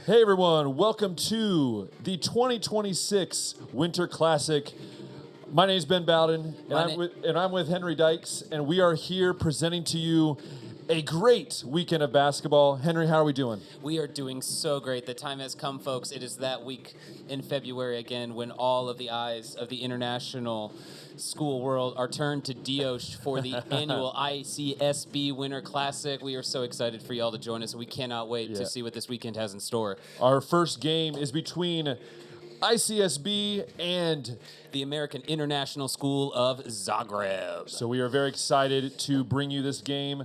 Hey everyone, welcome to the 2026 Winter Classic. My name is Ben Bowden, and I'm with Henry Dykes, and we are here presenting to you a great weekend of basketball. Henry, how are we doing? We are doing so great. The time has come, folks. It is that week in February again when all of the eyes of the international school world are turned to Dios for the annual ICSB Winter Classic. We are so excited for y'all to join us. We cannot wait to see what this weekend has in store. Our first game is between ICSB and the American International School of Zagreb. So we are very excited to bring you this game.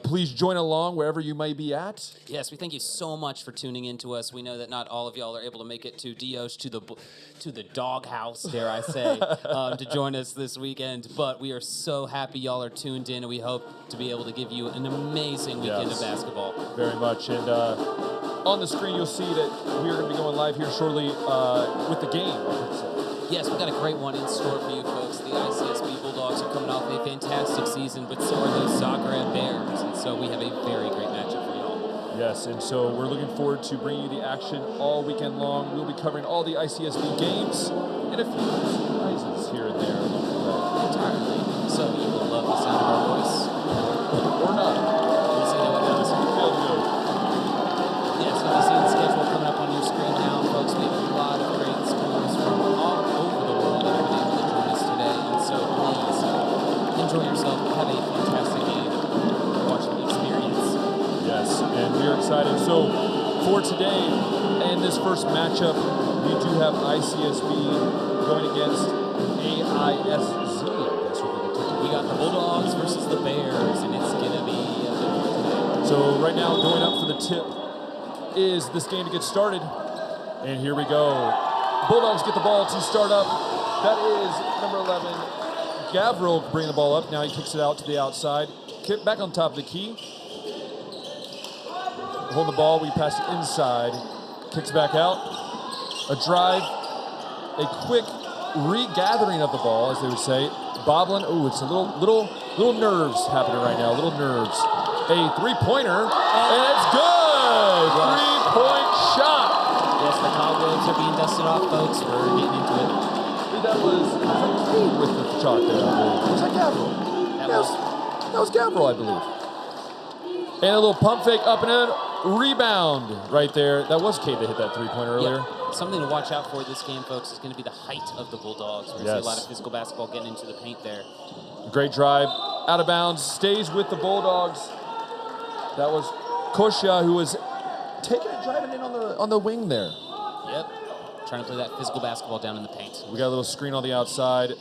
Please join along wherever you may be at. Yes, we thank you so much for tuning in to us. We know that not all of y'all are able to make it to Dios, to the doghouse, dare I say, to join us this weekend. But we are so happy y'all are tuned in, and we hope to be able to give you an amazing weekend of basketball. Very much. And on the screen, you'll see that we are going to be going live here shortly with the game. Yes, we've got a great one in store for you folks. The ICSB Bulldogs are coming off a fantastic season, but so are those Zagreb Bears, and so we have a very great matchup for y'all. Yes, and so we're looking forward to bringing you the action all weekend long. We'll be covering all the ICSB games and a few surprises here and there. Entirely. So you will love the sound of our voice. Or not. We'll see how it goes. Yes, you'll be seeing the schedule coming up on your screen now, folks. We have a lot of great schools from all over the world that have been able to join us today, and so please enjoy yourself. Have a fantastic game. Watch the experience. Yes, and we're excited. So for today and this first matchup, we do have ICSB going against AISZ. We got the Bulldogs versus the Bears, and it's going to be a good one today. So right now, going up for the tip is this game to get started. And here we go. Bulldogs get the ball to start up. That is number 11, Gavril, bringing the ball up. Now he kicks it out to the outside. Kick back on top of the key. Hold the ball. We pass it inside. Kicks back out. A drive. A quick regathering of the ball, as they would say. Bobbling. Oh, it's a little nerves happening right now. Little nerves. A three-pointer, and it's good. Three-point shot. Yes, the cobwebs are being dusted off, folks. We're getting into it. That was Cade with the shot there, I believe. Was that Gavril? That was Gavril, I believe. And a little pump fake up and in. Rebound right there. That was Cade that hit that three-pointer earlier. Yep. Something to watch out for this game, folks, is going to be the height of the Bulldogs. We're going to see a lot of physical basketball getting into the paint there. Great drive. Out of bounds. Stays with the Bulldogs. That was Kosha, who was taking it, driving in on the wing there. Yep. Trying to play that physical basketball down in the paint. We got a little screen on the outside.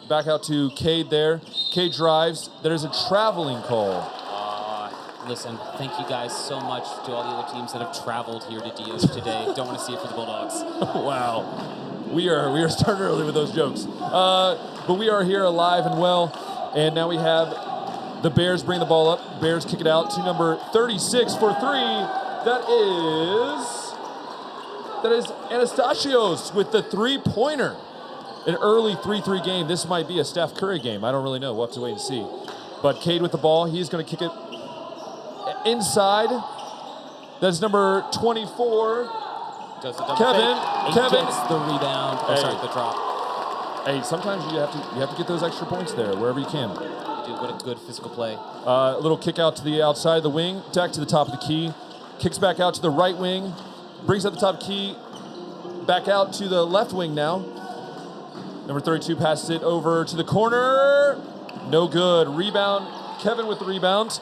Back out to Cade there. Cade drives. There's a traveling call. Listen, thank you guys so much to all the other teams that have traveled here to Dios today. Don't want to see it for the Bulldogs. Wow. We are starting early with those jokes. But we are here alive and well. And now we have the Bears bring the ball up. Bears kick it out to number 36 for three. That is Anastasios with the three-pointer. An early 3-3 game. This might be a Steph Curry game. I don't really know. We'll have to wait and see. But Cade with the ball. He's going to kick it inside. That's number 24. Does the Kevin gets the rebound. The drop. Hey, sometimes you have to get those extra points there wherever you can. Dude, what a good physical play. A little kick out to the outside of the wing, back to the top of the key. Kicks back out to the right wing, brings up the top key, back out to the left wing now. Number 32 passes it over to the corner. No good. Rebound. Kevin with the rebound.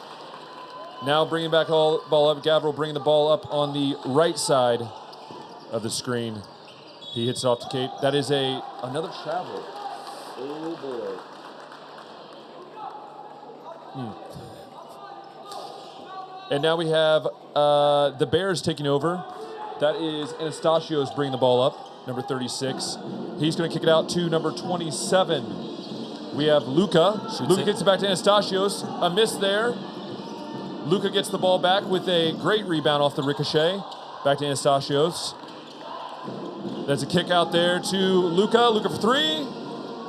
Now bringing back ball up. Gavril bringing the ball up on the right side of the screen. He hits it off to Cade. That is another travel. Oh boy. And now we have the Bears taking over. That is Anastasios bringing the ball up, number 36. He's going to kick it out to number 27. We have Luka. Luka gets it back to Anastasios. A miss there. Luka gets the ball back with a great rebound off the ricochet. Back to Anastasios. There's a kick out there to Luka. Luka for three.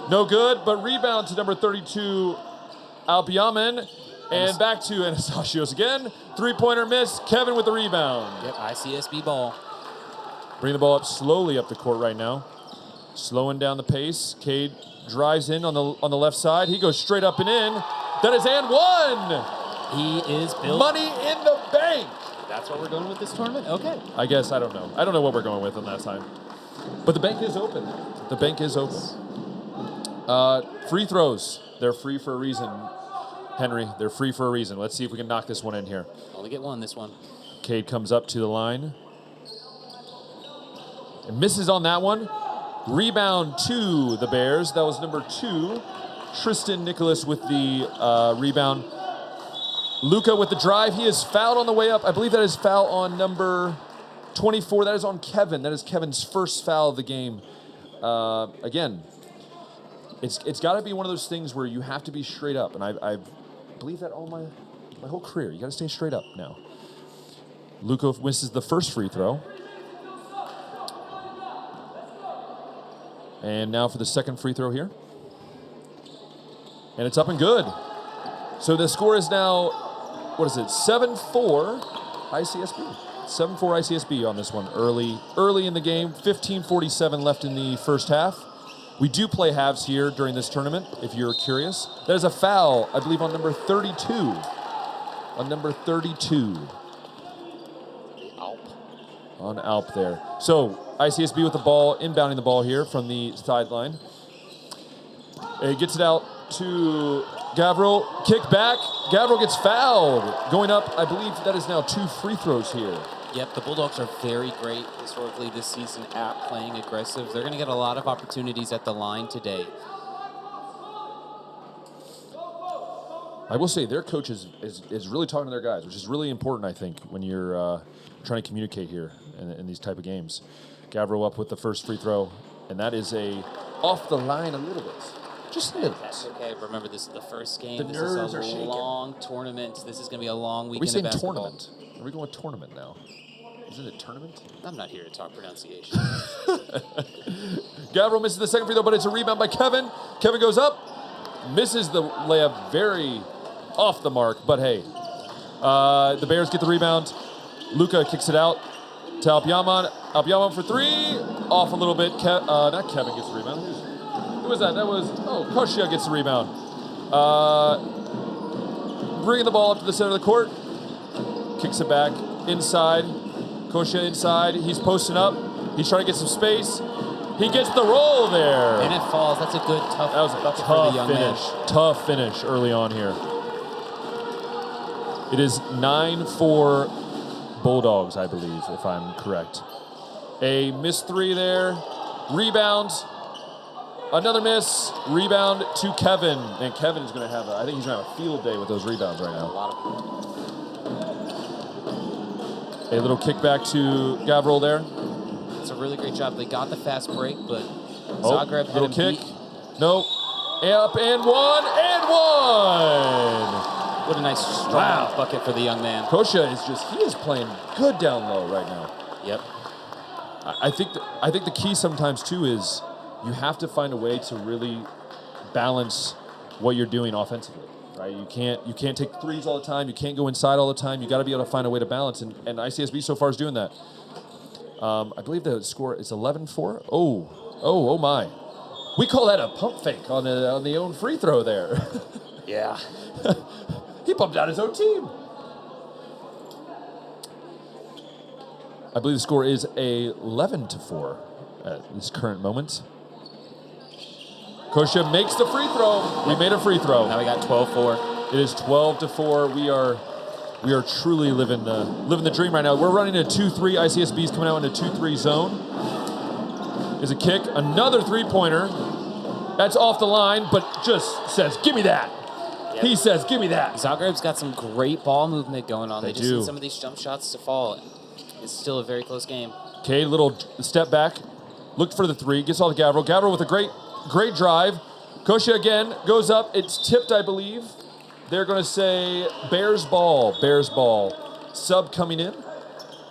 No good, but rebound to number 32, Alpiamen. And back to Anastasios again. Three-pointer miss. Kevin with the rebound. Yep, ICSB ball. Bring the ball up slowly up the court right now. Slowing down the pace. Cade drives in on the left side. He goes straight up and in. That is and one. He is built. Money in the bank. That's what we're going with this tournament? Okay. I guess, I don't know. I don't know what we're going with on that time. But the bank is open. The bank is open. Free throws. They're free for a reason, Henry. They're free for a reason. Let's see if we can knock this one in here. Only get one this one. Cade comes up to the line. And misses on that one. Rebound to the Bears. That was number 2. Tristan Nicholas with the rebound. Luka with the drive. He is fouled on the way up. I believe that is foul on number 24. That is on Kevin. That is Kevin's first foul of the game. Again, it's got to be one of those things where you have to be straight up. And I believe that all my whole career. You got to stay straight up now. Luka misses the first free throw. And now for the second free throw here. And it's up and good. So the score is now, what is it, 7-4 ICSB. 7-4 ICSB on this one early in the game. 15:47 left in the first half. We do play halves here during this tournament, if you're curious. There's a foul, I believe, on number 32. On number 32. On Alp there. So ICSB with the ball, inbounding the ball here from the sideline. It gets it out to Gavril. Kick back. Gavril gets fouled. Going up, I believe that is now 2 free throws here. Yep, the Bulldogs are very great historically this season at playing aggressive. They're going to get a lot of opportunities at the line today. I will say their coach is really talking to their guys, which is really important, I think, when you're trying to communicate here in these type of games. Gavril up with the first free throw, and that is off the line a little bit. Just a little bit. That's okay. Remember, this is the first game. The This nerves is a are shaking. long tournament. This is going to be a long Are we weekend saying of basketball. tournament? Are we going with tournament now? Isn't it tournament? I'm not here to talk pronunciation. Gavril misses the second free throw, but it's a rebound by Kevin. Kevin goes up, misses the layup very off the mark, but hey. The Bears get the rebound. Luka kicks it out to Alpyaman. Alpyaman for 3. Off a little bit. Not Kevin gets the rebound. Who was that? That was, Koshia gets the rebound. Bringing the ball up to the center of the court. Kicks it back inside. Koshia inside. He's posting up. He's trying to get some space. He gets the roll there. And it falls. That's a good, tough That was a bucket for the young finish. man. Tough finish early on here. It is 9-4 Bulldogs, I believe, if I'm correct. A missed 3 there. Rebound. Another miss. Rebound to Kevin. And Kevin is going to I think he's going to have a field day with those rebounds right now. A lot of them. A little kickback to Gavril there. It's a really great job. They got the fast break, but Oh, Zagreb had little him kick. beat. No. Up and one. What a nice strong Wow. bucket for the young man. Koshia he is playing good down low right now. Yep. I think the key sometimes too is you have to find a way to really balance what you're doing offensively, right? You can't take threes all the time. You can't go inside all the time. You got to be able to find a way to balance, and ICSB so far is doing that. I believe the score is 11-4. Oh my! We call that a pump fake on the own free throw there. Yeah. He pumped out his own team. I believe the score is 11-4 at this current moment. Koshia makes the free throw. We made a free throw. Now we got 12-4. It is 12-4. We are truly living the dream right now. We're running a 2-3. ICSB is coming out in a 2-3 zone. Is a kick. Another three-pointer. That's off the line, but just says, give me that. Yep. He says, give me that. Zagreb's got some great ball movement going on. They just do. need some of these jump shots to fall. It's still a very close game. Okay, little step back. Looked for the 3. Gets all to Gavril. Gavril with a great drive. Koshia again goes up. It's tipped, I believe. They're going to say Bears ball. Bears ball. Sub coming in,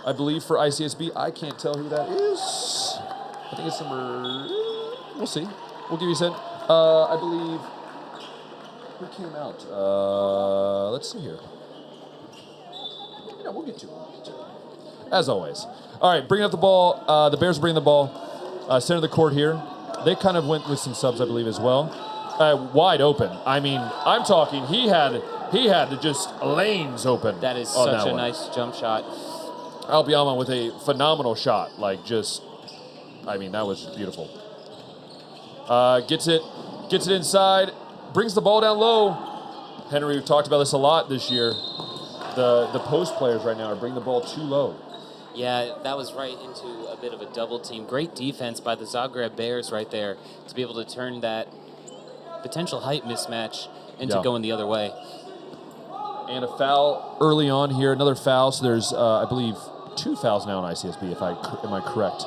I believe, for ICSB. I can't tell who that is. I think it's number... We'll see. We'll give you a second. I believe Who came out? Let's see here. Yeah, we'll get to it. As always. All right, bringing up the ball. The Bears bring the ball. Center of the court here. They kind of went with some subs, I believe, as well. Wide open. I mean, I'm talking. He had just lanes open. That is such a nice jump shot. Albiama with a phenomenal shot. Like, just, I mean, that was beautiful. Gets it inside. Brings the ball down low. Henry, we've talked about this a lot this year. The post players right now are bringing the ball too low. Yeah, that was right into a bit of a double team. Great defense by the Zagreb Bears right there to be able to turn that potential height mismatch into going the other way. And a foul early on here, another foul. So there's, I believe, 2 fouls now in ICSB, am I correct?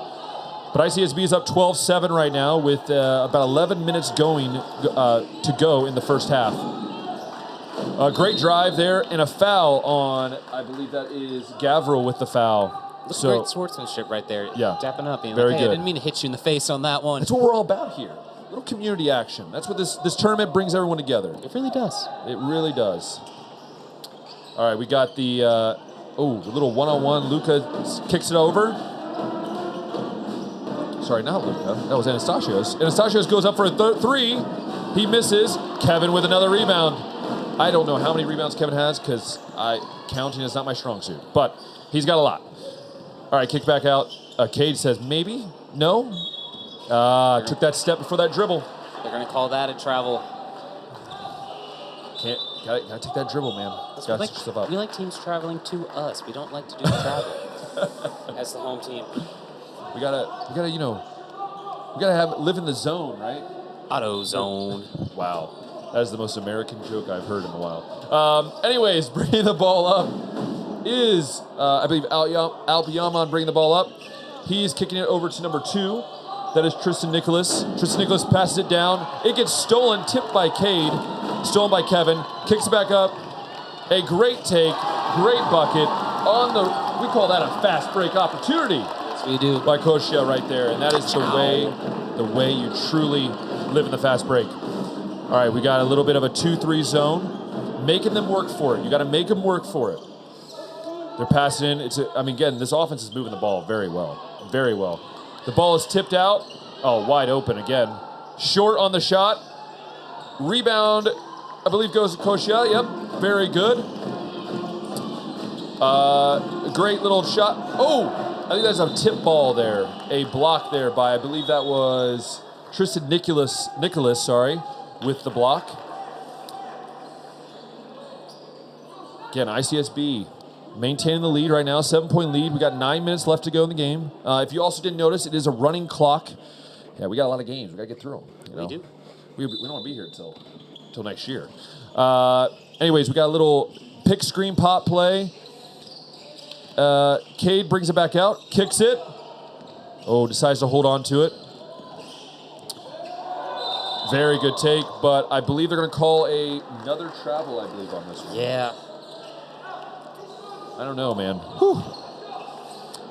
But ICSB is up 12-7 right now with about 11 minutes to go in the first half. A great drive there and a foul on, I believe that is Gavril with the foul. Great sportsmanship right there. Yeah. Tapping up. Being Very like, hey, good. I didn't mean to hit you in the face on that one. That's what we're all about here. Little community action. That's what this tournament brings everyone together. It really does. It really does. All right, we got the little one-on-one. Luka kicks it over. Sorry, not Luka. That was Anastasios. Anastasios goes up for a three. He misses. Kevin with another rebound. I don't know how many rebounds Kevin has because counting is not my strong suit, but he's got a lot. All right, kick back out. Cade says maybe, no. Took that step before that dribble. They're going to call that a travel. Gotta take that dribble, man. Gotta set yourself up. We like teams traveling to us. We don't like to do travel as the home team. We gotta live in the zone, right? Auto zone. Wow. That is the most American joke I've heard in a while. Anyways, bringing the ball up is, I believe, Albiamon bringing the ball up. He's kicking it over to number 2. That is Tristan Nicholas. Tristan Nicholas passes it down. It gets stolen, tipped by Cade. Stolen by Kevin. Kicks it back up. A great take, great bucket. We call that a fast break opportunity. Yes, we do. By Koshia right there. And that is the way you truly live in the fast break. All right, we got a little bit of a 2-3 zone. Making them work for it. You got to make them work for it. They're passing in. Again, this offense is moving the ball very well. Very well. The ball is tipped out. Oh, wide open again. Short on the shot. Rebound, I believe, goes to Koshia. Yep, very good. Great little shot. Oh, I think that's a tip ball there. A block there by, I believe that was Tristan Nicholas, with the block. Again, ICSB maintaining the lead right now, 7-point lead. We got 9 minutes left to go in the game. If you also didn't notice, it is a running clock. Yeah, we got a lot of games. We got to get through them. We do. We don't want to be here until next year. Anyways, we got a little pick screen pop play. Cade brings it back out, kicks it. Oh, decides to hold on to it. Very good take, but I believe they're going to call another travel, I believe, on this one. Yeah. I don't know, man. Whew.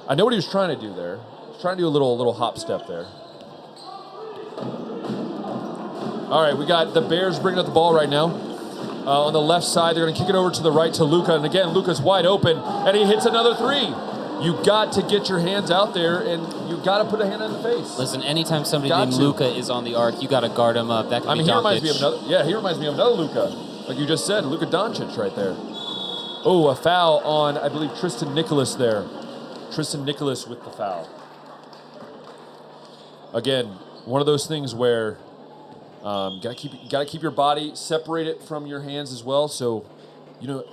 I know what he was trying to do there. He was trying to do a little hop step there. All right, we got the Bears bringing up the ball right now. On the left side, they're going to kick it over to the right to Luka. And again, Luka's wide open, and he hits another three. You got to get your hands out there, and you got to put a hand in the face. Listen, anytime somebody named Luka is on the arc, you got to guard him up. That could be he reminds me of another Luka. Like you just said, Luka Doncic right there. Oh, a foul on, I believe, Tristan Nicholas there. Tristan Nicholas with the foul. Again, one of those things where gotta keep your body, separate it from your hands as well. So,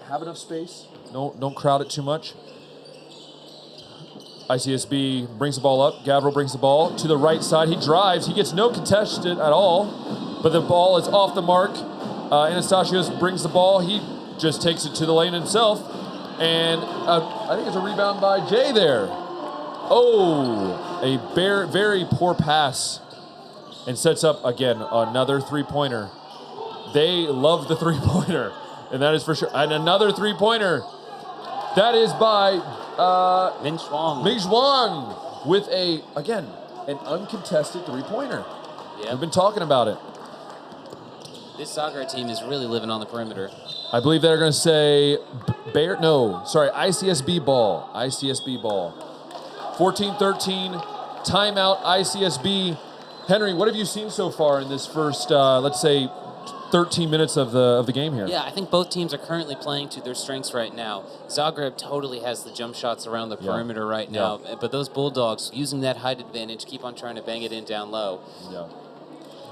have enough space. Don't crowd it too much. ICSB brings the ball up. Gavril brings the ball to the right side. He drives. He gets no contested at all, but the ball is off the mark. Anastasios brings the ball. He just takes it to the lane himself, and I think it's a rebound by Jay there. Oh, a very poor pass, and sets up again another three-pointer. They love the three-pointer, and that is for sure. And another three-pointer. That is by Ming Zhuang. Ming Zhuang with an uncontested three-pointer. Yep. We've been talking about it. This Zagreb team is really living on the perimeter. I believe they're going to say ICSB ball. ICSB ball. 14-13, timeout, ICSB. Henry, what have you seen so far in this first, let's say, 13 minutes of the game here? Yeah, I think both teams are currently playing to their strengths right now. Zagreb totally has the jump shots around the perimeter right now, but those Bulldogs, using that height advantage, keep on trying to bang it in down low.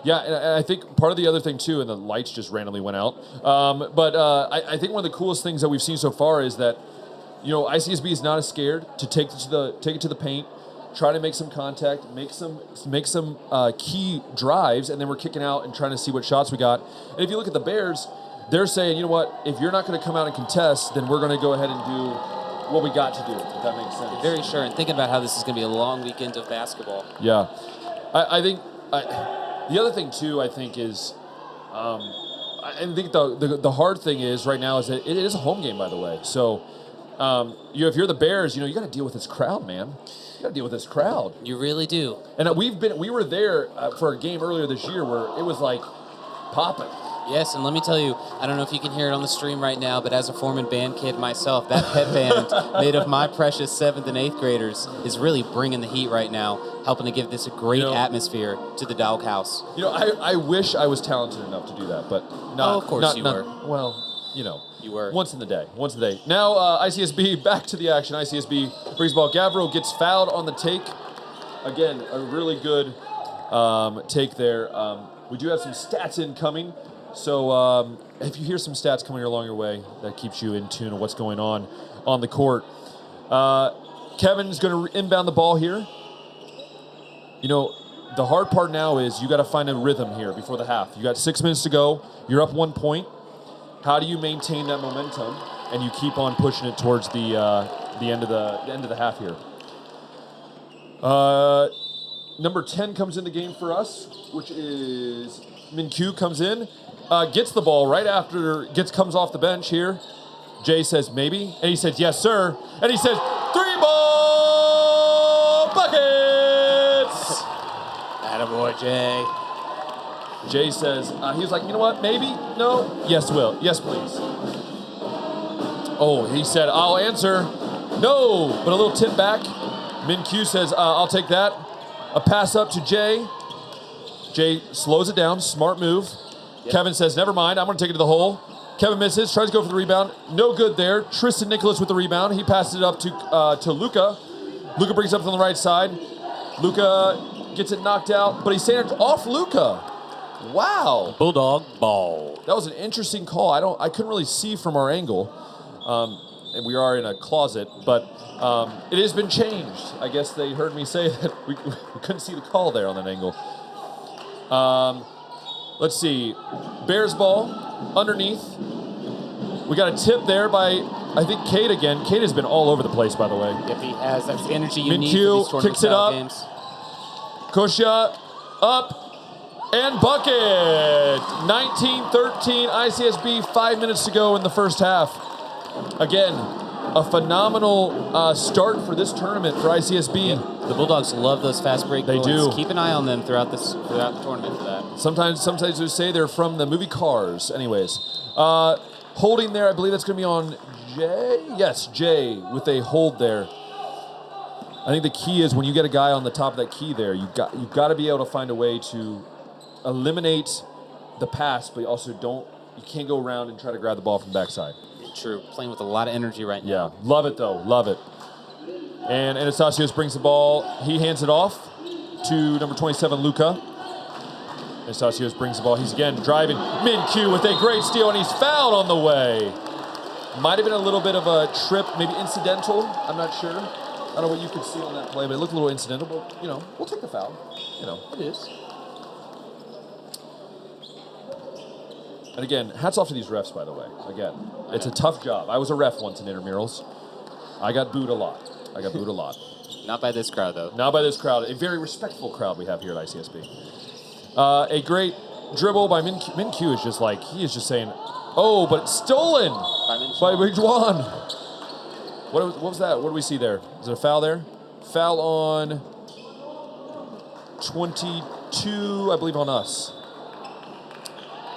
Yeah, and I think part of the other thing, too, and the lights just randomly went out, I think one of the coolest things that we've seen so far is that, ICSB is not as scared to take it to the paint, try to make some contact, make some key drives, and then we're kicking out and trying to see what shots we got. And if you look at the Bears, they're saying, you know what, if you're not going to come out and contest, then we're going to go ahead and do what we got to do, if that makes sense. Very sure, and thinking about how this is going to be a long weekend of basketball. Yeah. I think the other thing, too, I think is, I think the hard thing is right now is that it is a home game, by the way. So, if you're the Bears, you got to deal with this crowd, man. You got to deal with this crowd. You really do. And we were there for a game earlier this year where it was like popping. Yes, and let me tell you, I don't know if you can hear it on the stream right now, but as a former band kid myself, that pep band made of my precious 7th and 8th graders is really bringing the heat right now, helping to give this a great atmosphere to the doghouse. I wish I was talented enough to do that, but not. Of course you were. Well, You were. Once in the day. Now, ICSB, back to the action. ICSB brings the ball. Gavro gets fouled on the take. Again, a really good take there. We do have some stats incoming. So if you hear some stats coming along your way, that keeps you in tune of what's going on the court. Kevin's going to inbound the ball here. The hard part now is you got to find a rhythm here before the half. You got 6 minutes to go. You're up 1 point. How do you maintain that momentum and you keep on pushing it towards the end of the half here? Number 10 comes in the game for us, which is Min-Kyu comes in, gets the ball right after comes off the bench here. Jay says maybe, and he says yes sir, and he says 3-ball buckets. Attaboy, Jay. Jay says, he's like, you know what, maybe? No? Yes, will. Yes, please. Oh, he said, I'll answer. No, but a little tip back. Min-Kyu says, I'll take that. A pass up to Jay. Jay slows it down, smart move. Yep. Kevin says, never mind, I'm going to take it to the hole. Kevin misses, tries to go for the rebound. No good there. Tristan Nicholas with the rebound. He passes it up to Luca. Luca brings it up on the right side. Luca gets it knocked out, but he's saying off Luca. Wow. Bulldog ball. That was an interesting call. I couldn't really see from our angle. And we are in a closet, but it has been changed. I guess they heard me say that we couldn't see the call there on that angle. Let's see. Bears ball underneath. We got a tip there by, I think, Cade again. Cade has been all over the place, by the way. If he has, that's the energy you need Min-Kyu for these kicks it up. games. Kosha up. And bucket! 19-13, ICSB, 5 minutes to go in the first half. Again, a phenomenal start for this tournament for ICSB. Yeah, the Bulldogs love those fast break They bullets. do. Keep an eye on them throughout the tournament for that. Sometimes they say they're from the movie Cars. Anyways, holding there, I believe that's going to be on Jay. Yes, Jay with a hold there. I think the key is when you get a guy on the top of that key there, you've got to be able to find a way to eliminate the pass, but you can't go around and try to grab the ball from the backside. True. Playing with a lot of energy right now. Yeah. Love it, though. Love it. And Anastasios brings the ball. He hands it off to number 27, Luca. Anastasios brings the ball. He's again driving. Min-Kyu with a great steal, and he's fouled on the way. Might have been a little bit of a trip, maybe incidental. I'm not sure. I don't know what you could see on that play, but it looked a little incidental. But, we'll take the foul. It is. And again, hats off to these refs, by the way. Again, it's a tough job. I was a ref once in intramurals. I got booed a lot. Not by this crowd, though. Not by this crowd. A very respectful crowd we have here at ICSB. A great dribble by Min-Kyu is just like, he is just saying, oh, but it's stolen by Big-Juan. What was that? What do we see there? Is it a foul there? Foul on 22, I believe, on us.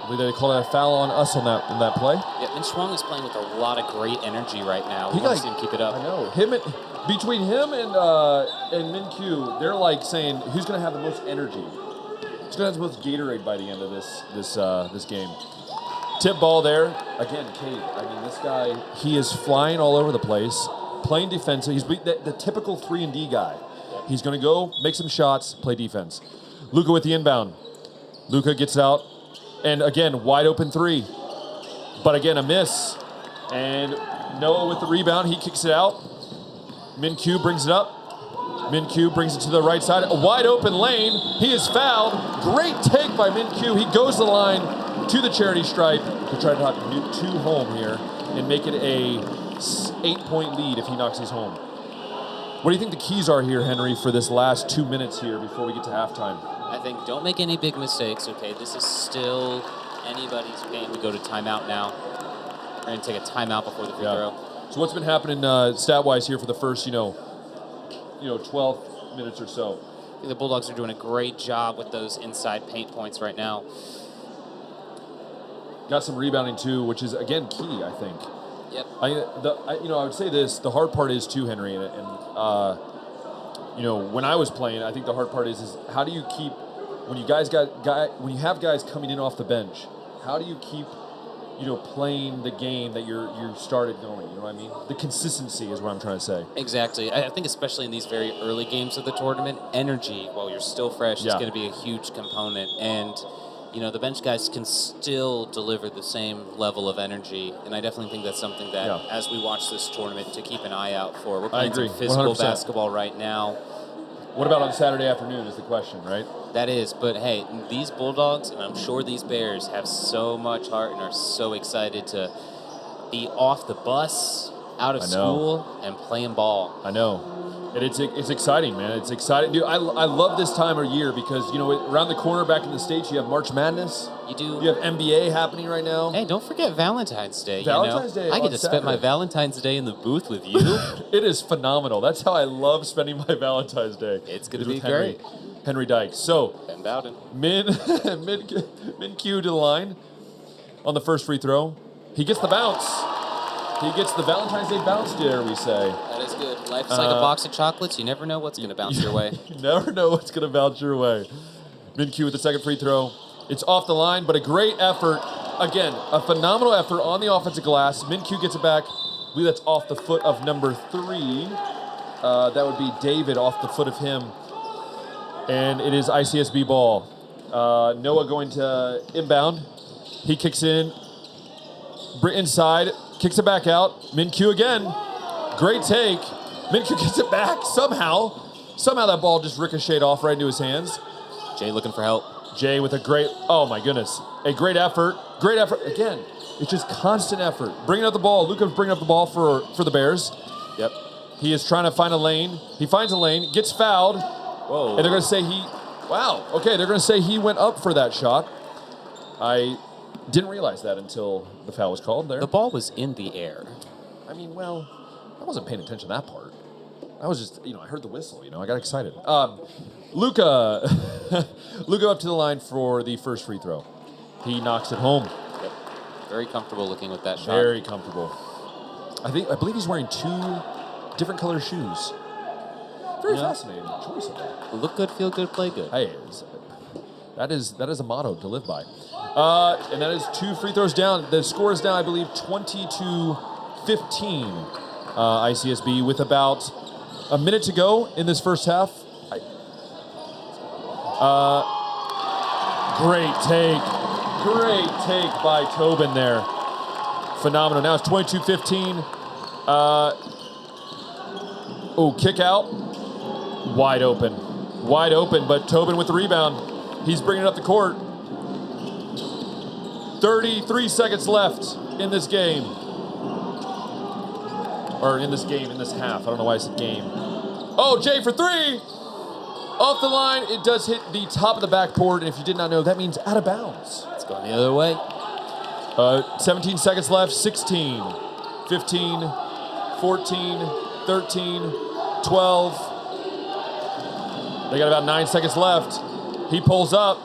believe they called a foul on us on that play. Yeah, Min Schwung is playing with a lot of great energy right now. He We want to see him keep it up. I know. Between him and Min Kyu, they're like saying who's going to have the most energy. Who's going to have the most Gatorade by the end of this game. Tip ball there. Again, Cade. I mean, this guy, he is flying all over the place, playing defensive. He's the typical 3-and-D guy. He's going to go, make some shots, play defense. Luka with the inbound. Luka gets out, and again, wide open three. But again, a miss. And Noah with the rebound. He kicks it out. Min Kyu brings it up. Min Kyu brings it to the right side. A wide open lane. He is fouled. Great take by Min Kyu. He goes to the line to the charity stripe to try to knock 2 home here and make it a 8-point lead if he knocks his home. What do you think the keys are here, Henry, for this last 2 minutes here before we get to halftime? I think don't make any big mistakes, okay? This is still anybody's game. We go to timeout now. We're going to take a timeout before the free throw. So what's been happening stat-wise here for the first, 12 minutes or so? I think the Bulldogs are doing a great job with those inside paint points right now. Got some rebounding too, which is again key, I think. Yep. I would say this. The hard part is too, Henry, and when I was playing, I think the hard part is how do you keep when you have guys coming in off the bench? How do you keep playing the game that you started going? You know what I mean? The consistency is what I'm trying to say. Exactly. I think especially in these very early games of the tournament, energy while you're still fresh is going to be a huge component. And, the bench guys can still deliver the same level of energy. And I definitely think that's something that, as we watch this tournament, to keep an eye out for. We're playing some physical 100%. Basketball right now. What about on Saturday afternoon is the question, right? That is, but hey, these Bulldogs, and I'm sure these Bears, have so much heart and are so excited to be off the bus, out of school, and playing ball. I know. And it's exciting, man. It's exciting. Dude, I love this time of year because, around the corner back in the States, you have March Madness. You do. You have NBA happening right now. Hey, don't forget Valentine's Day. Valentine's Day I get to spend my Valentine's Day in the booth with you. It is phenomenal. That's how I love spending my Valentine's Day. It's going to be great. Henry Dykes. So, Ben Bowden. Min Kyu to the line on the first free throw. He gets the bounce. He gets the Valentine's Day bounce, dare we say. That is good. Life's like a box of chocolates. You never know what's going to bounce your way. You never know what's going to bounce your way. Min Kyu with the second free throw. It's off the line, but a great effort. Again, a phenomenal effort on the offensive glass. Min Kyu gets it back. I believe that's off the foot of number 3. That would be David off the foot of him. And it is ICSB ball. Noah going to inbound. He kicks in. Inside. Kicks it back out. Min Kyu again. Great take. Min Kyu gets it back somehow. Somehow that ball just ricocheted off right into his hands. Jay looking for help. Jay with a great effort. Great effort. Again, it's just constant effort. Bringing up the ball. Luka's bringing up the ball for the Bears. Yep. He is trying to find a lane. He finds a lane, gets fouled. Whoa. And they're going to say they're going to say he went up for that shot. I didn't realize that until the foul was called there. The ball was in the air. I mean, I wasn't paying attention to that part. I was just, I heard the whistle, I got excited. Luka up to the line for the first free throw. He knocks it home. Yep. Very comfortable looking with that shot. Very comfortable. I believe he's wearing 2 different color shoes. Very fascinating choice of that. Look good, feel good, play good. Hey, that is a motto to live by. And that is 2 free throws down. The score is now, I believe, 20-15. ICSB with about a minute to go in this first half. Great take by Tobin there. Phenomenal. Now it's 22-15. Kick out. Wide open, but Tobin with the rebound. He's bringing it up the court. 33 seconds left in this game. Or in this half. I don't know why I said game. Jay for 3. Off the line. It does hit the top of the backboard. And if you did not know, that means out of bounds. It's going the other way. 17 seconds left. 16, 15, 14, 13, 12. They got about 9 seconds left. He pulls up.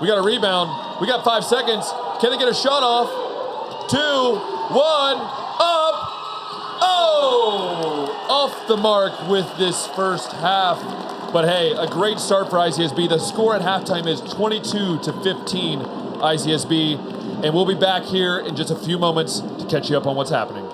We got a rebound. We got 5 seconds. Can they get a shot off? 2, 1, up. Oh, off the mark with this first half. But hey, a great start for ICSB. The score at halftime is 22-15 ICSB. And we'll be back here in just a few moments to catch you up on what's happening.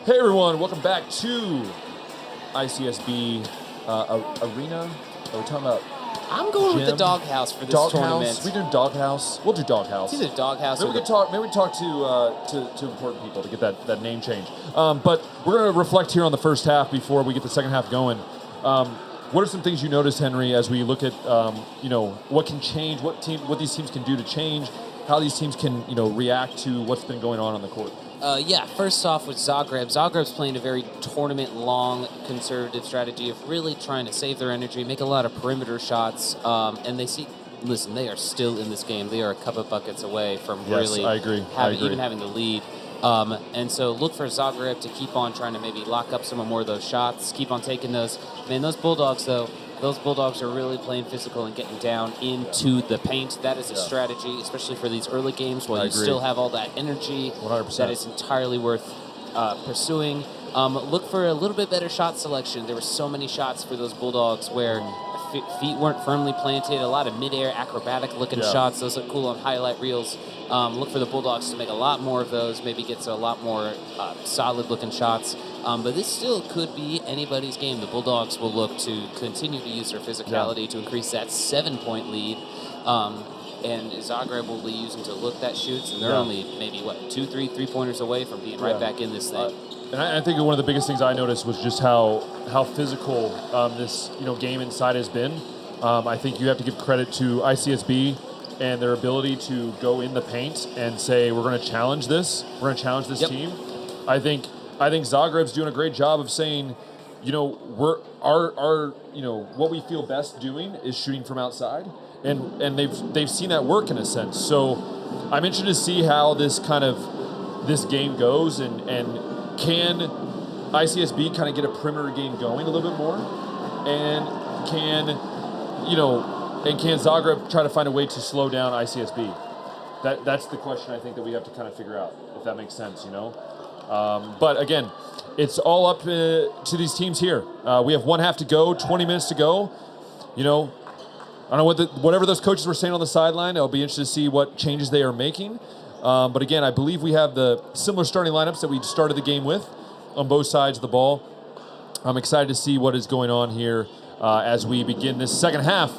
Hey everyone, welcome back to ICSB Arena. Are we talking about I'm going gym? with the doghouse for this tournament. We do doghouse. We'll do doghouse. It's either doghouse Maybe or we can talk to important people to get that name change. But we're going to reflect here on the first half before we get the second half going. What are some things you noticed, Henry, as we look at what can change, what these teams can do to change, how these teams can react to what's been going on the court? First off with Zagreb. Zagreb's playing a very tournament-long conservative strategy of really trying to save their energy, make a lot of perimeter shots, and they are still in this game. They are a couple of buckets away from really even having the lead. And so look for Zagreb to keep on trying to maybe lock up some more of those shots, keep on taking those. Man, those Bulldogs, though, are really playing physical and getting down into the paint. That is a strategy, especially for these early games while you still have all that energy. 100%. That is entirely worth pursuing. Look for a little bit better shot selection. There were so many shots for those Bulldogs where feet weren't firmly planted, a lot of mid-air acrobatic-looking shots. Those look cool on highlight reels. Look for the Bulldogs to make a lot more of those, maybe get to a lot more solid-looking shots. But this still could be anybody's game. The Bulldogs will look to continue to use their physicality to increase that 7-point lead. And Zagreb will be using to look that shoots, and they're only maybe, 2-3 three-pointers away from being right back in this thing. And I think one of the biggest things I noticed was just how physical this game inside has been. I think you have to give credit to ICSB and their ability to go in the paint and say, we're going to challenge this. We're going to challenge this team. I think Zagreb's doing a great job of saying, what we feel best doing is shooting from outside, and they've seen that work in a sense. So I'm interested to see how this game goes, and can ICSB kind of get a perimeter game going a little bit more, and can Zagreb try to find a way to slow down ICSB? That's the question I think that we have to kind of figure out, if that makes sense, But again, it's all up to these teams here. We have one half to go, 20 minutes to go. I don't know whatever those coaches were saying on the sideline. I'll be interested to see what changes they are making. But again, I believe we have the similar starting lineups that we started the game with on both sides of the ball. I'm excited to see what is going on here as we begin this second half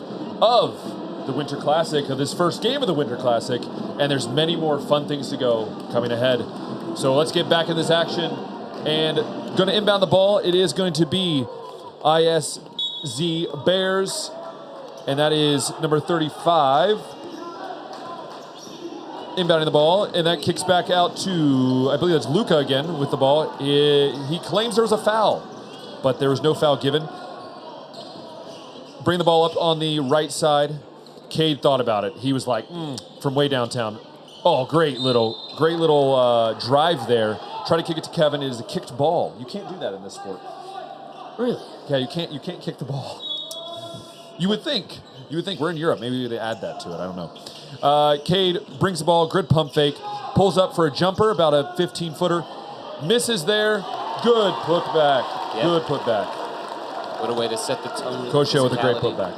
of the Winter Classic, of this first game of the Winter Classic. And there's many more fun things to go coming ahead. So let's get back in this action. And going to inbound the ball, it is going to be ISZ Bears. And that is number 35. Inbounding the ball, and that kicks back out to, I believe that's Luca again with the ball. He claims there was a foul, but there was no foul given. Bring the ball up on the right side. Cade thought about it. He was like, from way downtown. Oh, great little drive there. Try to kick it to Kevin. It is a kicked ball. You can't do that in this sport. Really? Yeah, you can't kick the ball. You would think we're in Europe. Maybe they add that to it. I don't know. Cade brings the ball, grid pump fake, pulls up for a jumper, about a 15-footer. Misses there. Good putback. Yep. Good putback. What a way to set the tone. Kosho with a great putback.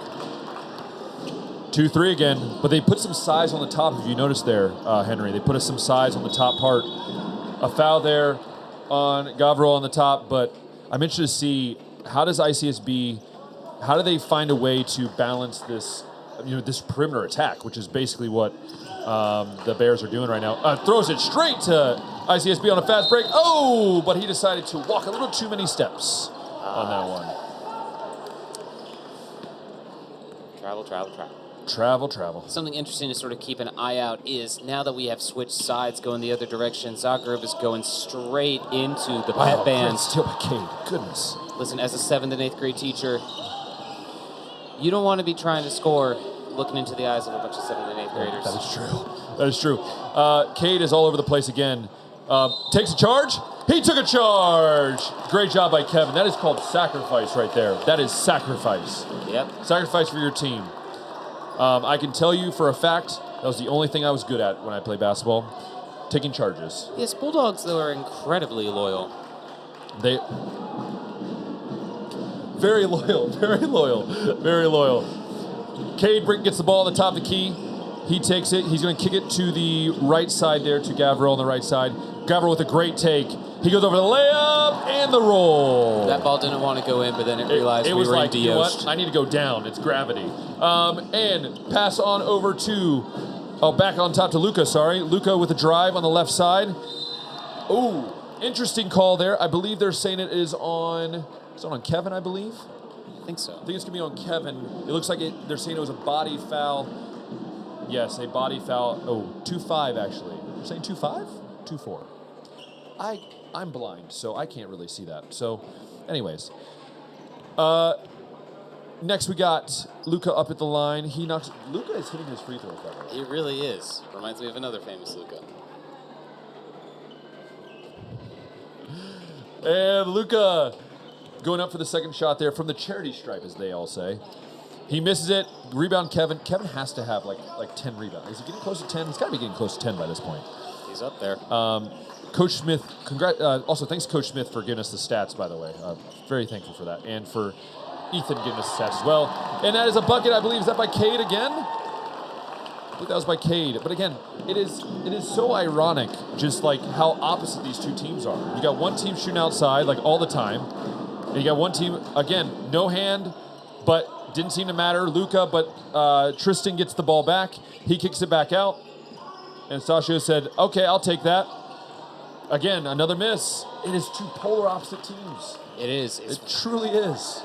2-3 again, but they put some size on the top, if you notice there, Henry. They put some size on the top part. A foul there on Gavril on the top, but I'm interested to see how does ICSB, how do they find a way to balance this this perimeter attack, which is basically what the Bears are doing right now. Throws it straight to ICSB on a fast break. Oh, but he decided to walk a little too many steps on that one. Travel. Something interesting to sort of keep an eye out is now that we have switched sides going the other direction, Zagreb is going straight into the pet band. Steal by Cade. Goodness. Listen, as a 7th and 8th grade teacher, you don't want to be trying to score looking into the eyes of a bunch of 7th and 8th graders. That is true. Cade is all over the place again. Takes a charge. He took a charge. Great job by Kevin. That is called sacrifice right there. That is sacrifice. Yep. Sacrifice for your team. I can tell you for a fact, that was the only thing I was good at when I played basketball, taking charges. Yes, Bulldogs, though, are incredibly loyal. Very loyal. Cade gets the ball on the top of the key. He takes it. He's going to kick it to the right side there to Gavril on the right side. Gavril with a great take. He goes over the layup and the roll. That ball didn't want to go in, but then it realized it we was were like, in you know what? I need to go down. It's gravity. And pass on over to, back on top to Luca, sorry. Luca with a drive on the left side. Oh, interesting call there. I believe they're saying it is on Kevin, I believe. I think so. I think it's going to be on Kevin. It looks like they're saying it was a body foul. Yes, a body foul. Oh, 2-5 actually. They're saying 2-5? 2-4. I'm blind, so I can't really see that. So, anyways. Next we got Luca up at the line. Luca is hitting his free throws right now. He really is. Reminds me of another famous Luca. And Luca going up for the second shot there from the charity stripe, as they all say. He misses it. Rebound Kevin. Kevin has to have like 10 rebounds. Is he getting close to 10? He's got to be getting close to 10 by this point. He's up there. Coach Smith, also thanks Coach Smith for giving us the stats, by the way. Very thankful for that. And for Ethan giving us the stats as well. And that is a bucket, I believe. Is that by Cade again? I think that was by Cade. But again, it is so ironic just like how opposite these two teams are. You got one team shooting outside like all the time. And you got one team, again, no hand, but didn't seem to matter. Luca, but Tristan gets the ball back. He kicks it back out. And Sasha said, okay, I'll take that. Again, another miss. It is two polar opposite teams. It is. It truly is.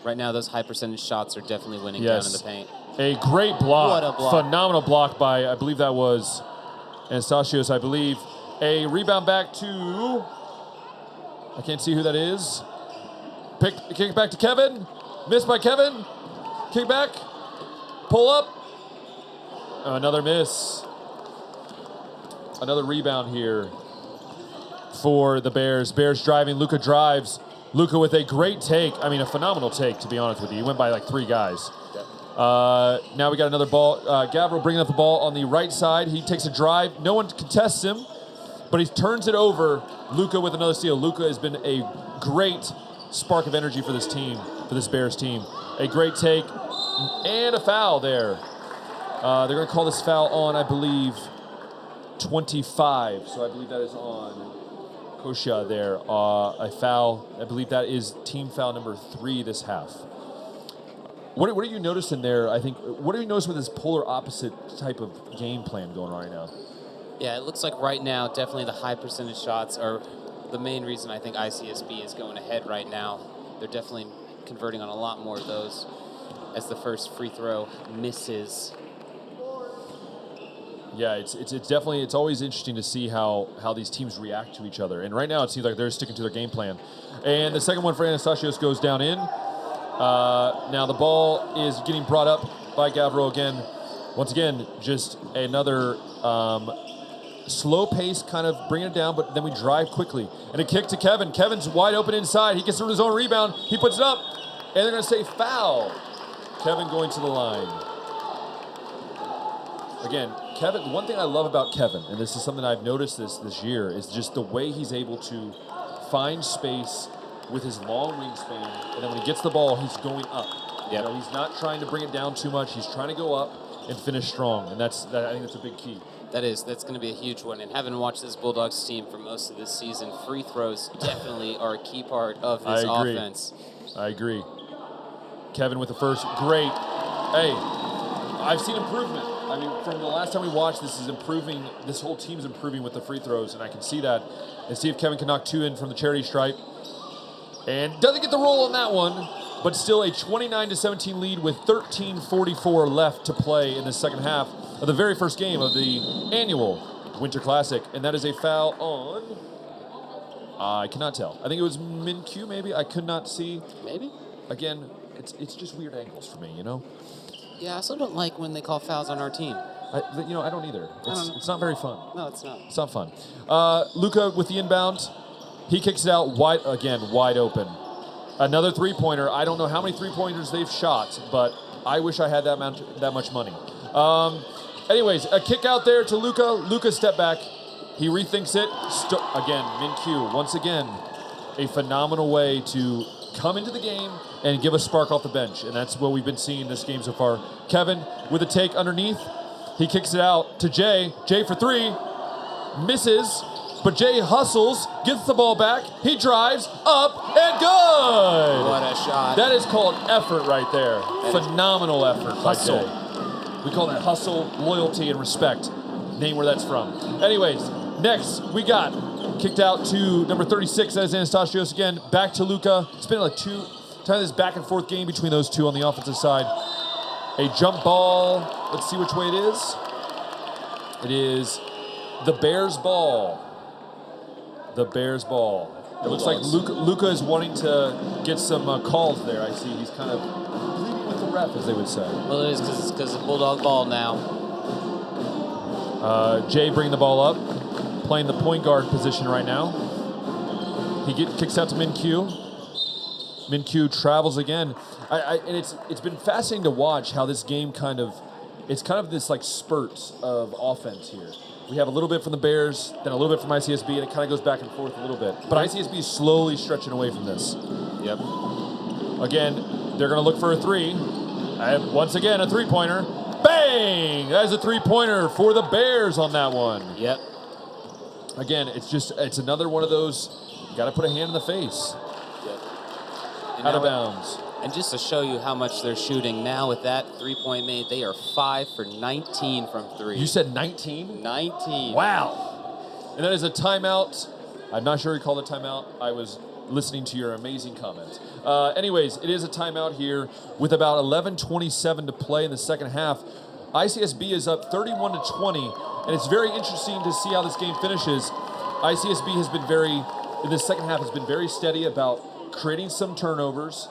Right now, those high percentage shots are definitely winning down in the paint. A great block. What a block. Phenomenal block by, I believe that was Anastasios, I believe. A rebound back to I can't see who that is. Kick back to Kevin. Missed by Kevin. Kick back. Pull up. Another miss. Another rebound here for the Bears. Bears driving. Luka drives. Luka with a great take. I mean, a phenomenal take, to be honest with you. He went by like 3 guys. Now we got another ball. Gavril bringing up the ball on the right side. He takes a drive. No one contests him, but he turns it over. Luka with another steal. Luka has been a great spark of energy for this team, for this Bears team. A great take and a foul there. They're going to call this foul on, I believe, 25. So I believe that is on Kosha there. A foul. I believe that is team foul number 3 this half. What are you noticing there? I think, what are you noticing with this polar opposite type of game plan going on right now? Yeah, it looks like right now, definitely the high percentage shots are the main reason I think ICSB is going ahead right now. They're definitely converting on a lot more of those as the first free throw misses. Yeah, it's definitely, it's always interesting to see how these teams react to each other. And right now it seems like they're sticking to their game plan. And the second one for Anastasios goes down in. Now the ball is getting brought up by Gavril again. Once again, just another slow pace, kind of bringing it down, but then we drive quickly. And a kick to Kevin. Kevin's wide open inside. He gets his own rebound. He puts it up, and they're going to say foul. Kevin going to the line. Again, Kevin, one thing I love about Kevin, and this is something I've noticed this year, is just the way he's able to find space with his long wingspan, and then when he gets the ball, he's going up. Yep. You know, he's not trying to bring it down too much. He's trying to go up and finish strong, and I think that's a big key. That's going to be a huge one. And having watched this Bulldogs team for most of this season, free throws definitely are a key part of this offense. I agree. Kevin with the first. Great. Hey, I've seen improvement. I mean, from the last time we watched, this is improving. This whole team's improving with the free throws, and I can see that. And see if Kevin can knock 2 in from the charity stripe. And doesn't get the roll on that one, but still a 29-17 lead with 13:44 left to play in the second half of the very first game of the annual Winter Classic. And that is a foul on, I cannot tell. I think it was Min-Q, maybe. I could not see. Maybe. Again, it's just weird angles for me, you know? Yeah, I also don't like when they call fouls on our team. I don't either. It's not very fun. No, it's not. It's not fun. Luka with the inbound. He kicks it out wide open. Another three-pointer. I don't know how many three-pointers they've shot, but I wish I had that much money. Anyways, a kick out there to Luka. Luka step back. He rethinks it. Again, Min-Q, once again, a phenomenal way to come into the game and give a spark off the bench. And that's what we've been seeing this game so far. Kevin with a take underneath. He kicks it out to Jay. Jay for 3. Misses. But Jay hustles, gets the ball back. He drives up and good. What a shot. That is called effort right there. Phenomenal effort by Hustle. Jay. We call that hustle, loyalty, and respect. Name where that's from. Anyways, next we got kicked out to number 36. That is Anastasios again. Back to Luka. It's been like this back and forth game between those two on the offensive side. A jump ball. Let's see which way it is. It is the Bears ball. The Bears ball. It looks like Luka is wanting to get some calls there. I see he's kind of pleading with the ref, as they would say. Well, it is because it's Bulldog ball now. Jay bringing the ball up, playing the point guard position right now. He kicks out to Min-Q. Min-Q travels again. And it's been fascinating to watch how this game it's kind of this like spurt of offense here. We have a little bit from the Bears, then a little bit from ICSB, and it kind of goes back and forth a little bit. But ICSB is slowly stretching away from this. Yep. Again, they're going to look for a 3. And once again, a three-pointer. Bang! That is a three-pointer for the Bears on that one. Yep. Again, it's another one of those, you got to put a hand in the face. Yep. Out of bounds. And just to show you how much they're shooting now with that three-point made, they are 5 for 19 from 3. You said 19? 19. Wow. And that is a timeout. I'm not sure you called it timeout. I was listening to your amazing comment. Anyways, it is a timeout here with about 11:27 to play in the second half. ICSB is up 31-20, and it's very interesting to see how this game finishes. ICSB has been in the second half has been very steady about creating some turnovers,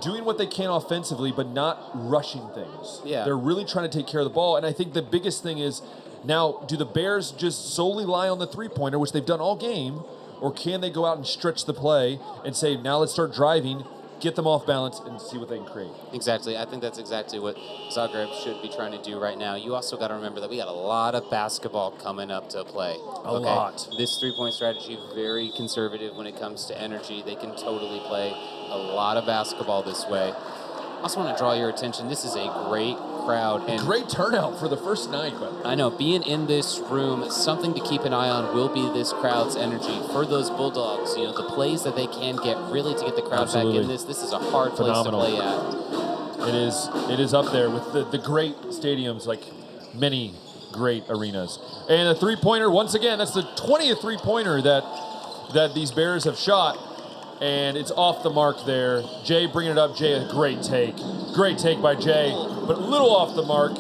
doing what they can offensively, but not rushing things. Yeah. They're really trying to take care of the ball. And I think the biggest thing is now, do the Bears just solely lie on the three-pointer, which they've done all game, or can they go out and stretch the play and say, now let's start driving, get them off balance, and see what they can create? Exactly. I think that's exactly what Zagreb should be trying to do right now. You also got to remember that we got a lot of basketball coming up to play. A lot. This three-point strategy, very conservative when it comes to energy. They can totally play a lot of basketball this way. I also want to draw your attention. This is a great crowd. And great turnout for the first night. But I know, being in this room, something to keep an eye on will be this crowd's energy for those Bulldogs. You know, the plays that they can get really to get the crowd back in this. This is a hard Phenomenal. place to play at. It is up there with the great stadiums, like many great arenas. And a three-pointer, once again, that's the 20th three-pointer that these Bears have shot. And it's off the mark there. Jay bringing it up. Jay, a great take. Great take by Jay, but a little off the mark.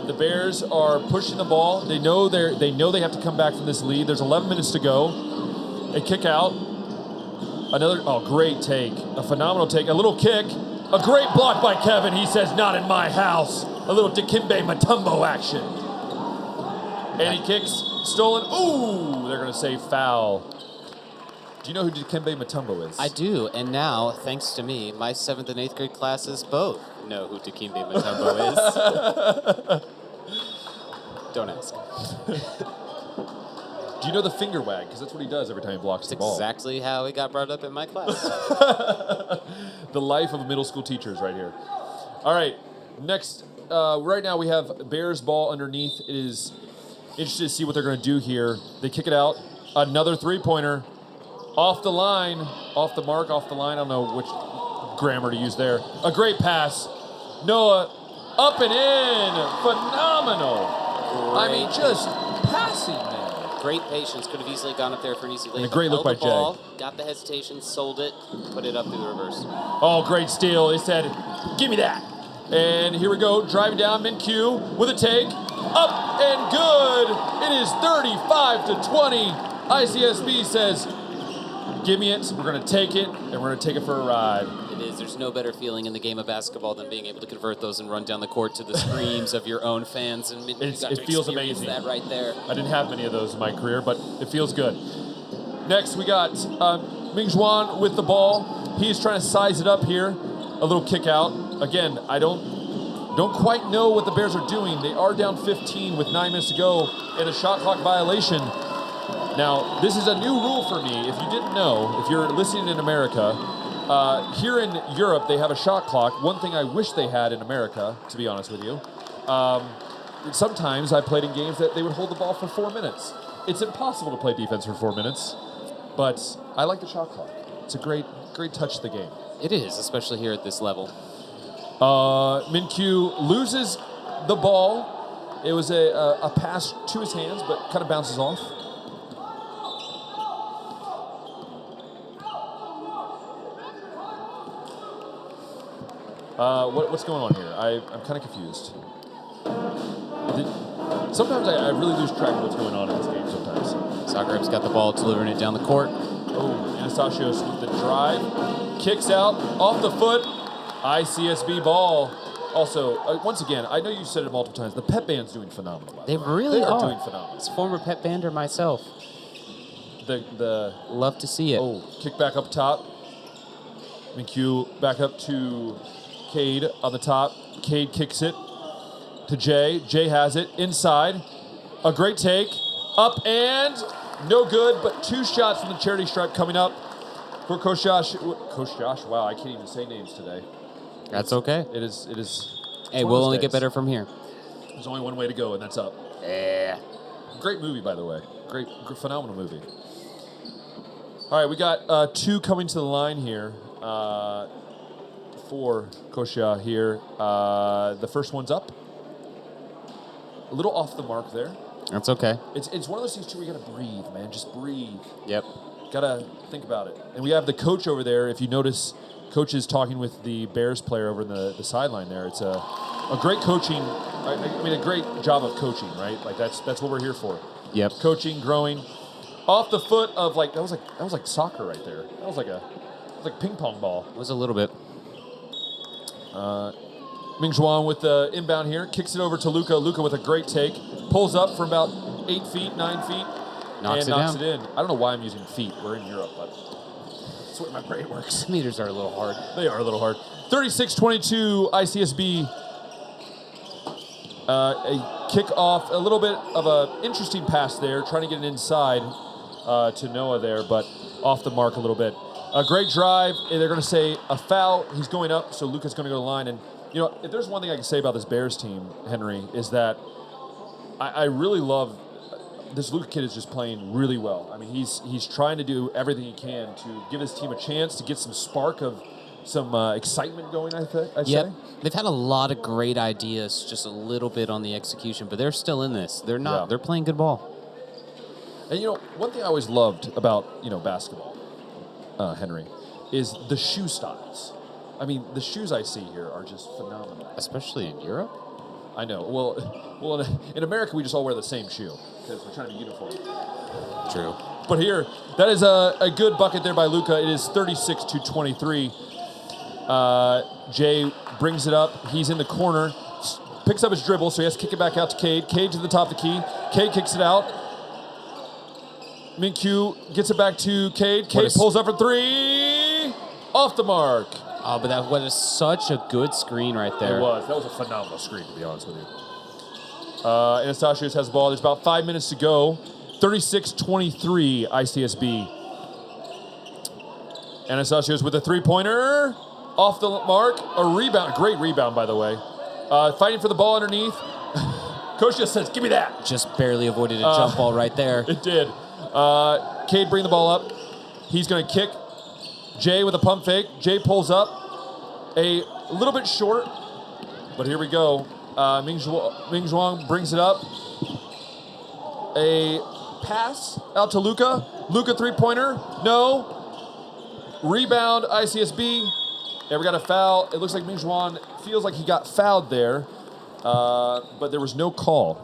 The Bears are pushing the ball. They know they have to come back from this lead. There's 11 minutes to go. A kick out. Great take. A phenomenal take. A little kick. A great block by Kevin. He says, not in my house. A little Dikembe Mutombo action. And he kicks. Stolen. Ooh, they're going to say foul. Do you know who Dikembe Mutombo is? I do, and now, thanks to me, my 7th and 8th grade classes both know who Dikembe Mutombo is. Don't ask. Do you know the finger wag? Because that's what he does every time he blocks the ball. Exactly how it got brought up in my class. The life of middle school teachers right here. All right, next, right now we have Bears ball underneath. It is interesting to see what they're going to do here. They kick it out. Another three-pointer. Off the line, off the mark, off the line. I don't know which grammar to use there. A great pass. Noah, up and in. Phenomenal. I mean, just passing, man. Great patience. Could have easily gone up there for an easy layup. And a great look by ball, Jay. Got the hesitation, sold it, put it up through the reverse. Oh, great steal. They said, give me that. And here we go, driving down, Min-Q with a take. Up and good. It is 35-20. ICSB says, give me it, we're going to take it, and we're going to take it for a ride. It is. There's no better feeling in the game of basketball than being able to convert those and run down the court to the screams of your own fans. And It feels amazing. That right there. I didn't have many of those in my career, but it feels good. Next, we got Mingjuan with the ball. He's trying to size it up here. A little kick out. Again, I don't quite know what the Bears are doing. They are down 15 with 9 minutes to go and a shot clock violation. Now, this is a new rule for me. If you didn't know, if you're listening in America, here in Europe, they have a shot clock. One thing I wish they had in America, to be honest with you, sometimes I played in games that they would hold the ball for 4 minutes. It's impossible to play defense for 4 minutes, but I like the shot clock. It's a great touch to the game. It is, especially here at this level. Min-Q loses the ball. It was a pass to his hands, but kind of bounces off. What's going on here? I'm kind of confused. Sometimes I really lose track of what's going on in this game sometimes. Zagreb's got the ball, delivering it down the court. Oh, Anastasios with the drive. Kicks out, off the foot. ICSB ball. Also, once again, I know you said it multiple times, the pep band's doing phenomenal. They really are are doing phenomenal. As former pep bander myself. Love to see it. Oh, kick back up top. Min-Q back up to Cade on the top. Cade kicks it to Jay. Jay has it inside. A great take. Up and no good, but 2 shots from the charity stripe coming up for Coach Josh. Coach Josh, wow, I can't even say names today. That's okay. It is. Hey, we'll only get better from here. There's only one way to go, and that's up. Yeah. Great movie, by the way. Great phenomenal movie. All right, we got 2 coming to the line here for Koshia here. The first one's up. A little off the mark there. That's okay. It's one of those things, too, where you got to breathe, man. Just breathe. Yep. Got to think about it. And we have the coach over there. If you notice, coach is talking with the Bears player over in the sideline there. It's a great coaching, a great job of coaching, right? Like, that's what we're here for. Yep. Coaching, growing. off the foot of that was like soccer right there. That was like ping pong ball. It was a little bit. Ming Zhuang with the inbound here, kicks it over to Luca. Luca with a great take, pulls up from about 8 feet, 9 feet, knocks it in. I don't know why I'm using feet. We're in Europe, but that's the way my brain works. Meters are a little hard. They are a little hard. 36-22 ICSB. A kick off, a little bit of an interesting pass there, trying to get it inside to Noah there, but off the mark a little bit. A great drive. They're going to say a foul. He's going up, so Luca's going to go to the line. And, if there's one thing I can say about this Bears team, Henry, is that I really love this Luca kid is just playing really well. I mean, he's trying to do everything he can to give his team a chance to get some spark of some excitement going, I'd say. They've had a lot of great ideas, just a little bit on the execution, but they're still in this. They're not. Yeah. They're playing good ball. And, one thing I always loved about, basketball, Henry, is the shoe styles. I mean, the shoes I see here are just phenomenal. Especially in Europe? I know. Well, in America, we just all wear the same shoe because we're trying to be uniform. True. But here, that is a good bucket there by Luca. It is 36-23. Jay brings it up. He's in the corner, picks up his dribble, so he has to kick it back out to Cade. Cade to the top of the key. Cade kicks it out. Minkyu gets it back to Cade. Cade pulls up for three. Off the mark. Oh, but that was such a good screen right there. It was. That was a phenomenal screen, to be honest with you. Anastasios has the ball. There's about 5 minutes to go. 36-23 ICSB. Anastasios with a three-pointer. Off the mark. A rebound. Great rebound, by the way. Fighting for the ball underneath. Coach just says, give me that. Just barely avoided a jump ball right there. It did. Cade bring the ball up. He's going to kick. Jay with a pump fake. Jay pulls up. A little bit short. But here we go. Ming Zhuang brings it up. A pass out to Luca. Luca three-pointer. No. Rebound ICSB. And we got a foul. It looks like Ming Zhuang feels like he got fouled there. But there was no call.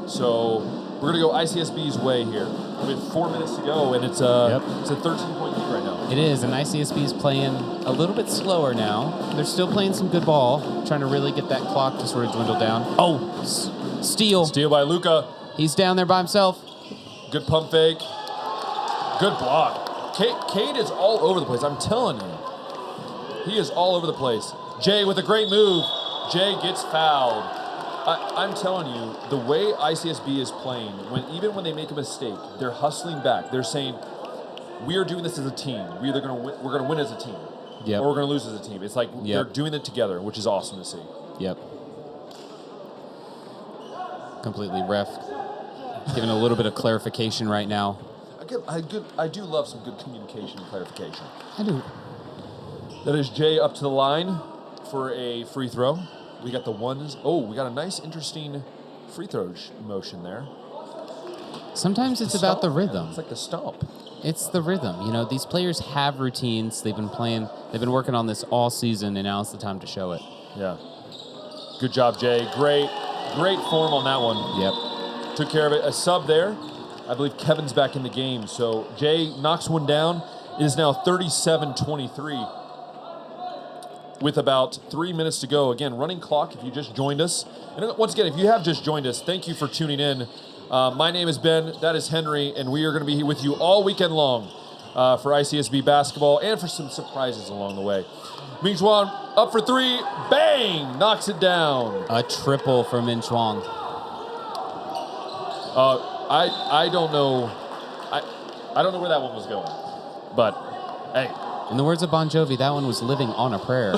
So we're going to go ICSB's way here. We have 4 minutes to go, and it's a 13-point lead right now. It is, and ICSB is playing a little bit slower now. They're still playing some good ball, trying to really get that clock to sort of dwindle down. Oh, steal. Steal by Luca. He's down there by himself. Good pump fake. Good block. Cade is all over the place. I'm telling you. He is all over the place. Jay with a great move. Jay gets fouled. I'm telling you, the way ICSB is playing, even when they make a mistake, they're hustling back. They're saying, we are doing this as a team. We're going to win as a team. Yep. Or we're going to lose as a team. It's like they're doing it together, which is awesome to see. Yep. Completely ref. Giving a little bit of clarification right now. I do love some good communication and clarification. I do. That is Jay up to the line for a free throw. We got the ones. Oh, we got a nice, interesting free throw motion there. Sometimes it's about the rhythm. It's like the stomp. It's the rhythm. These players have routines. They've been working on this all season, and now it's the time to show it. Yeah. Good job, Jay. Great form on that one. Yep. Took care of it. A sub there. I believe Kevin's back in the game. So Jay knocks one down. It is now 37-23. With about 3 minutes to go. Again, running clock if you just joined us. And once again, if you have just joined us, thank you for tuning in. My name is Ben, that is Henry, and we are going to be with you all weekend long for ICSB basketball and for some surprises along the way. Ming Zhuang up for three, bang, knocks it down. A triple for Ming Zhuang. I don't know. I don't know where that one was going, but hey. In the words of Bon Jovi, that one was living on a prayer.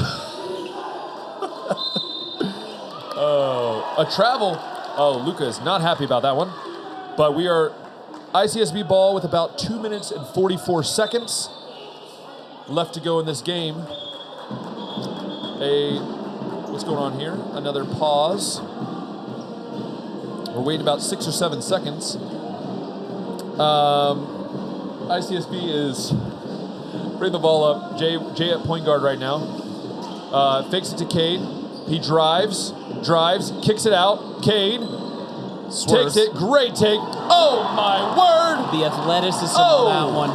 A travel. Oh, Luca is not happy about that one. But we are ICSB ball with about 2 minutes and 44 seconds left to go in this game. What's going on here? Another pause. We're waiting about 6 or 7 seconds. ICSB is bring the ball up. Jay at point guard right now. Fakes it to Cade. He drives, kicks it out. Cade Swerves. Takes it. Great take. Oh, my word. The athleticism on that one.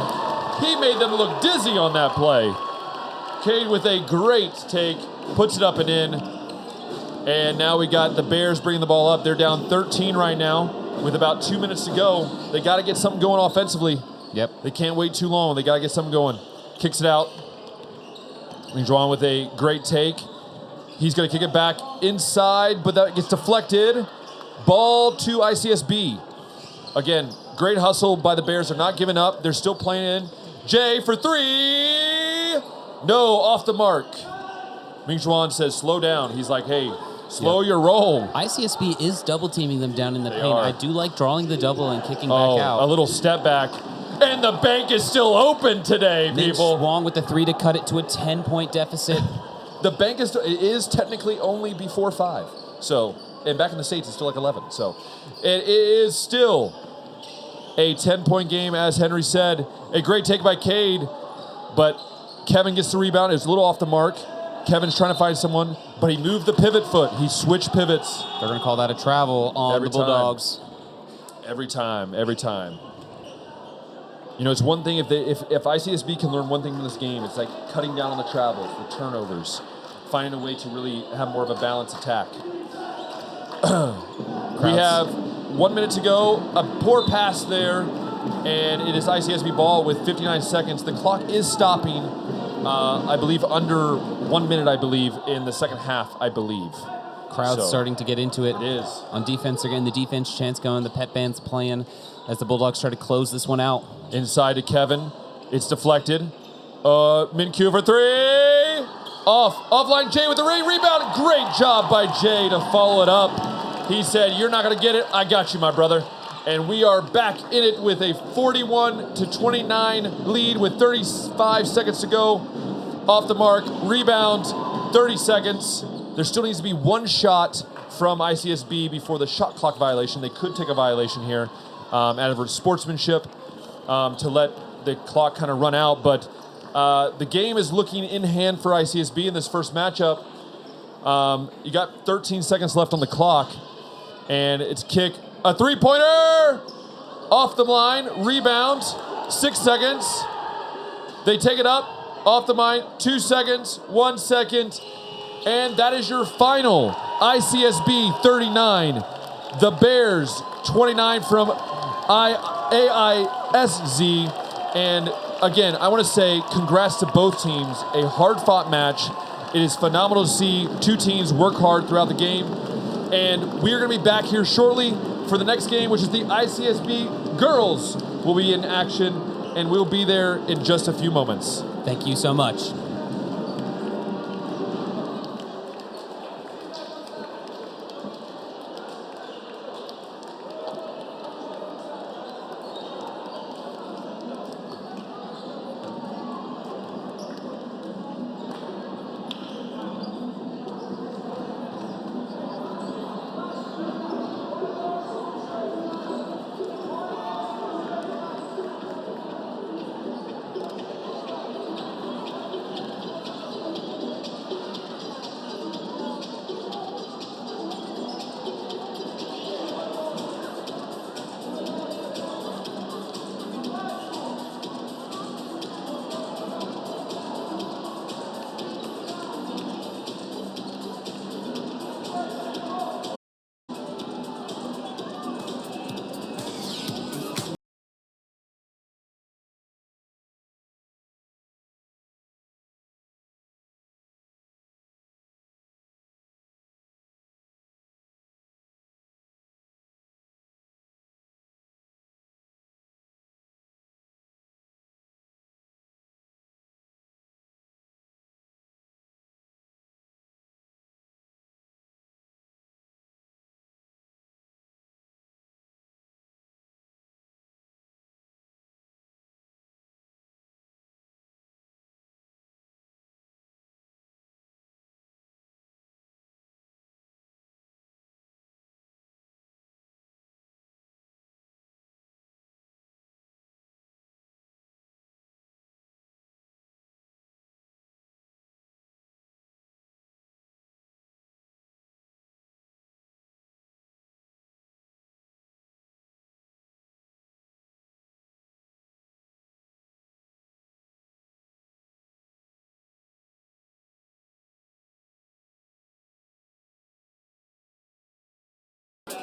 He made them look dizzy on that play. Cade with a great take. Puts it up and in. And now we got the Bears bringing the ball up. They're down 13 right now with about 2 minutes to go. They got to get something going offensively. Yep. They can't wait too long. They got to get something going. Kicks it out. Juan with a great take. He's going to kick it back inside, but that gets deflected. Ball to ICSB. Again, great hustle by the Bears. They're not giving up. They're still playing in. Jay for three. No, off the mark. Juan says, slow down. He's like, hey, slow your roll. ICSB is double teaming them down in the paint. are. I do like drawing the double and kicking back out. A little step back. And the bank is still open today, people. Wong with the three to cut it to a 10-point deficit. The bank is technically only before 5. So, and back in the States, it's still like 11. So, it is still a 10-point game, as Henry said. A great take by Cade, but Kevin gets the rebound. It's a little off the mark. Kevin's trying to find someone, but he moved the pivot foot. He switched pivots. They're going to call that a travel on the Bulldogs. Every time. You know, it's one thing if ICSB can learn one thing from this game, it's like cutting down on the travels, the turnovers, finding a way to really have more of a balanced attack. We have 1 minute to go. A poor pass there, and it is ICSB ball with 59 seconds. The clock is stopping, I believe, under 1 minute, I believe, in the second half, I believe. Crowd's starting to get into it. It is. On defense, they're getting the defense chance going. The pep band's playing as the Bulldogs try to close this one out. Inside to Kevin. It's deflected. Minkyu for three. Offline Jay with the rebound. Great job by Jay to follow it up. He said, you're not going to get it. I got you, my brother. And we are back in it with a 41-29 lead with 35 seconds to go. Off the mark. Rebound. 30 seconds. There still needs to be one shot from ICSB before the shot clock violation. They could take a violation here out of sportsmanship to let the clock kind of run out. But the game is looking in hand for ICSB in this first matchup. You got 13 seconds left on the clock. And it's kick. A three-pointer! Off the line. Rebound. 6 seconds. They take it up. Off the line. 2 seconds. 1 second. And that is your final. ICSB 39. The Bears 29 from AISZ. And again, I want to say congrats to both teams. A hard-fought match. It is phenomenal to see two teams work hard throughout the game. And we're going to be back here shortly for the next game, which is the ICSB girls will be in action. And we'll be there in just a few moments. Thank you so much.